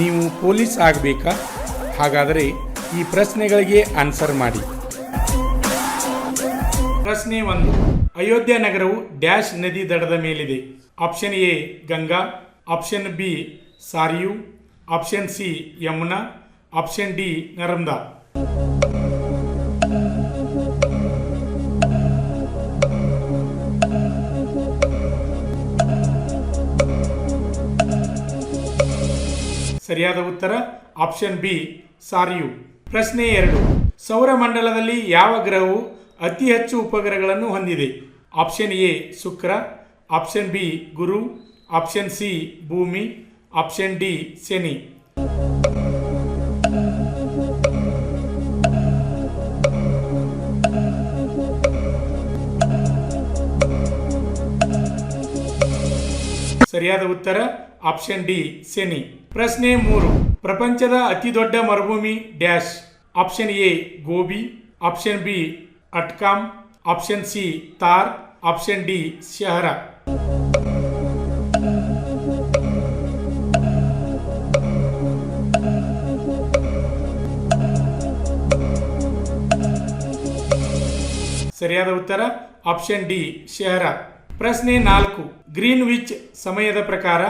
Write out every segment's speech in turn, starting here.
ನೀವು ಪೊಲೀಸ್ ಆಗಬೇಕಾ? ಹಾಗಾದರೆ ಈ ಪ್ರಶ್ನೆಗಳಿಗೆ ಆನ್ಸರ್ ಮಾಡಿ. ಪ್ರಶ್ನೆ 1. ಅಯೋಧ್ಯ ನಗರವು ಡ್ಯಾಶ್ ನದಿ ದಡದ ಮೇಲಿದೆ. Option A Ganga, option B Sarayu, option C Yamuna, option D Narmada. ಸರಿಯಾದ ಉತ್ತರ ಆಪ್ಷನ್ ಬಿ ಸಾರಿಯು. ಪ್ರಶ್ನೆ 2. ಸೌರಮಂಡಲದಲ್ಲಿ ಯಾವ ಗ್ರಹವು ಅತಿ ಹೆಚ್ಚು ಉಪಗ್ರಹಗಳನ್ನು ಹೊಂದಿದೆ? Option A Shukra, option B Guru, option C ಭೂಮಿ, ಆಪ್ಷನ್ ಡಿ ಶನಿ. ಸರಿಯಾದ ಉತ್ತರ ಆಪ್ಷನ್ ಡಿ ಶನಿ. ಪ್ರಶ್ನೆ 3. ಪ್ರಪಂಚದ ಅತಿ ದೊಡ್ಡ ಮರುಭೂಮಿ dash. Option A Gobi, option B Atacama, option C Thar, option D Sahara. ಸರಿಯಾದ ಉತ್ತರ ಆಪ್ಷನ್ ಡಿ ಶಹರ. ಪ್ರಶ್ನೆ 4. ಗ್ರೀನ್ವಿಚ್ ಸಮಯದ ಪ್ರಕಾರ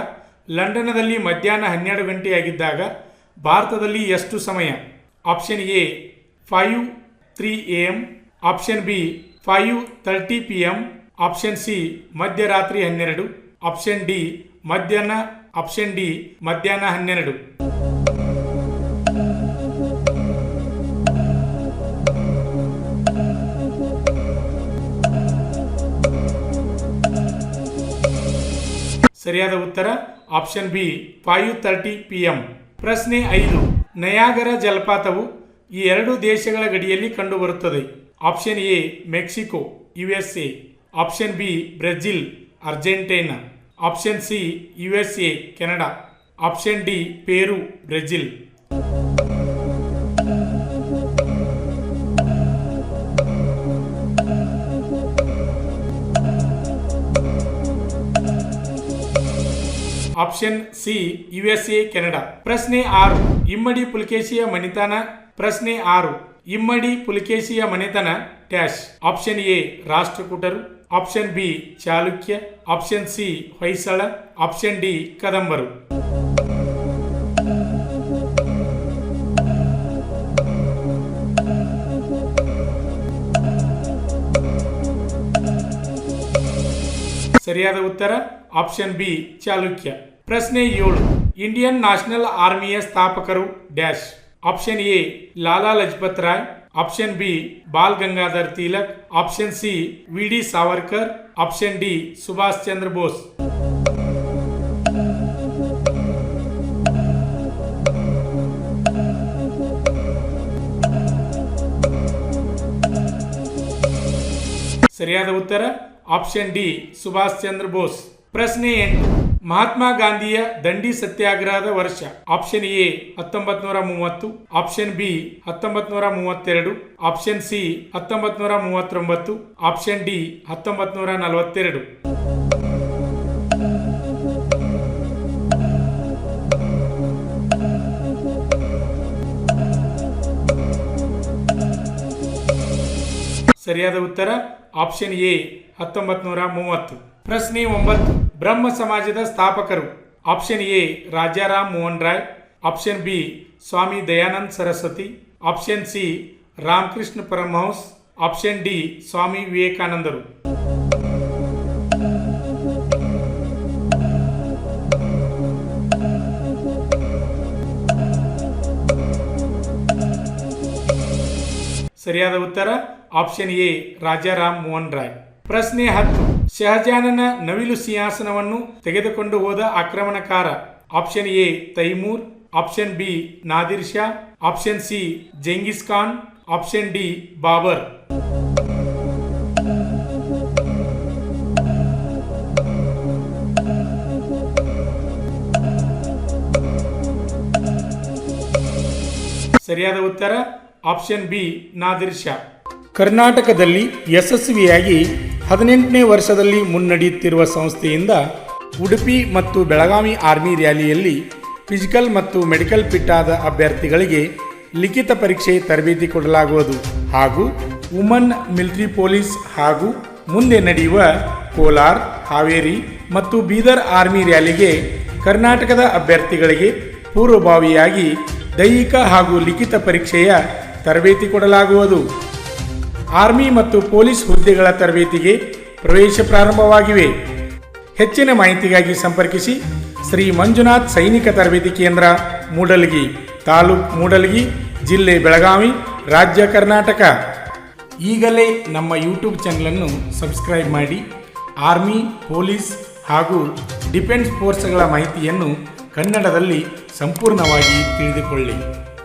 ಲಂಡನದಲ್ಲಿ ಮಧ್ಯಾಹ್ನ 12 ಗಂಟೆಯಾಗಿದ್ದಾಗ ಭಾರತದಲ್ಲಿ ಎಷ್ಟು ಸಮಯ? Option A 5:03 AM, option B 5:30 PM, option C ಮಧ್ಯರಾತ್ರಿ 12, ಆಪ್ಷನ್ ಡಿ ಮಧ್ಯಾಹ್ನ 12. ಸರಿಯಾದ ಉತ್ತರ ಆಪ್ಷನ್ ಬಿ 5:30 PM. ಪ್ರಶ್ನೆ 5. ನಯಾಗರ ಜಲಪಾತವು ಈ ಎರಡು ದೇಶಗಳ ಗಡಿಯಲ್ಲಿ ಕಂಡುಬರುತ್ತದೆ. Option A Mexico USA, option B Brazil Argentina, option C USA Canada, option D Peru Brazil. Option C USA Canada. ಪ್ರಶ್ನೆ 6. ಇಮ್ಮಡಿ ಪುಲಕೇಶಿಯ ಮನೆತನ. ಪ್ರಶ್ನೆ 6. ಇಮ್ಮಡಿ ಪುಲಕೇಶಿಯ ಮನೆತನ ಡ್ಯಾಶ್. ಆಪ್ಷನ್ ಎ ರಾಷ್ಟ್ರಕೂಟರು, option B Chalukya, option C Hoysala, option D ಕದಂಬರು. ಸರಿಯಾದ ಉತ್ತರ ಆಪ್ಷನ್ ಬಿ ಚಾಲುಕ್ಯ. ಪ್ರಶ್ನೆ 7. ಇಂಡಿಯನ್ ನ್ಯಾಷನಲ್ ಆರ್ಮಿಯ ಸ್ಥಾಪಕರು dash. Option A Lala Lajpat Rai, option B Bal Gangadhar Tilak, option C VD Savarkar, option D Subhash Chandra Bose. ಸರಿಯಾದ ಉತ್ತರ ಆಪ್ಷನ್ ಡಿ ಸುಭಾಷ್ ಚಂದ್ರ ಬೋಸ್. ಪ್ರಶ್ನೆ 8. ಮಹಾತ್ಮ ಗಾಂಧಿಯ ದಂಡಿ ಸತ್ಯಾಗ್ರಹದ ವರ್ಷ. Option A 1930, option B 1932, option C 1939, option D 1942. ಸರಿಯಾದ ಉತ್ತರ ಆಪ್ಷನ್ ಎ 1930. ಪ್ರಶ್ನೆ 9. ಬ್ರಹ್ಮ ಸಮಾಜದ ಸ್ಥಾಪಕರು. Option A Rajaram Mohan Roy, option B Swami Dayananda Saraswati, option C Ramakrishna Paramhans, option D Swami ವಿವೇಕಾನಂದರು. ಸರಿಯಾದ ಉತ್ತರ ಆಪ್ಷನ್ ಎ ರಾಜಾರಾಮ್ ಮೋಹನ್ ರಾಯ್. ಪ್ರಶ್ನೆ 10. ಶಹಜಾನನ ನವಿಲು ಸಿಂಹಾಸನವನ್ನು ತೆಗೆದುಕೊಂಡು ಹೋದ ಆಕ್ರಮಣಕಾರ. Option A Timur, option B Nadir Shah, option C Genghis Khan, option D Babur. ಸರಿಯಾದ ಉತ್ತರ ಆಪ್ಷನ್ ಬಿ ನಾದಿರ್ ಶಾ. ಕರ್ನಾಟಕದಲ್ಲಿ ಯಶಸ್ವಿಯಾಗಿ 18ನೇ ವರ್ಷದಲ್ಲಿ ಮುನ್ನಡೆಯುತ್ತಿರುವ ಸಂಸ್ಥೆಯಿಂದ ಉಡುಪಿ ಮತ್ತು ಬೆಳಗಾವಿ ಆರ್ಮಿ ರ್ಯಾಲಿಯಲ್ಲಿ ಫಿಸಿಕಲ್ ಮತ್ತು ಮೆಡಿಕಲ್ ಫಿಟ್ ಆದ ಅಭ್ಯರ್ಥಿಗಳಿಗೆ ಲಿಖಿತ ಪರೀಕ್ಷೆ ತರಬೇತಿ ಕೊಡಲಾಗುವುದು ಹಾಗೂ ವುಮನ್ ಮಿಲಿಟರಿ ಪೊಲೀಸ್ ಹಾಗೂ ಮುಂದೆ ನಡೆಯುವ ಕೋಲಾರ್, ಹಾವೇರಿ ಮತ್ತು ಬೀದರ್ ಆರ್ಮಿ ರ್ಯಾಲಿಗೆ ಕರ್ನಾಟಕದ ಅಭ್ಯರ್ಥಿಗಳಿಗೆ ಪೂರ್ವಭಾವಿಯಾಗಿ ದೈಹಿಕ ಹಾಗೂ ಲಿಖಿತ ಪರೀಕ್ಷೆಯ ತರಬೇತಿ ಕೊಡಲಾಗುವುದು. ಆರ್ಮಿ ಮತ್ತು ಪೊಲೀಸ್ ಹುದ್ದೆಗಳ ತರಬೇತಿಗೆ ಪ್ರವೇಶ ಪ್ರಾರಂಭವಾಗಿವೆ. ಹೆಚ್ಚಿನ ಮಾಹಿತಿಗಾಗಿ ಸಂಪರ್ಕಿಸಿ ಶ್ರೀ ಮಂಜುನಾಥ್ ಸೈನಿಕ ತರಬೇತಿ ಕೇಂದ್ರ, ಮೂಡಲಗಿ, ತಾಲೂಕು ಮೂಡಲಗಿ, ಜಿಲ್ಲೆ ಬೆಳಗಾವಿ, ರಾಜ್ಯ ಕರ್ನಾಟಕ. ಈಗಲೇ ನಮ್ಮ ಯೂಟ್ಯೂಬ್ ಚಾನಲನ್ನು ಸಬ್ಸ್ಕ್ರೈಬ್ ಮಾಡಿ ಆರ್ಮಿ, ಪೊಲೀಸ್ ಹಾಗೂ ಡಿಫೆನ್ಸ್ ಫೋರ್ಸ್ಗಳ ಮಾಹಿತಿಯನ್ನು ಕನ್ನಡದಲ್ಲಿ ಸಂಪೂರ್ಣವಾಗಿ ತಿಳಿದುಕೊಳ್ಳಿ.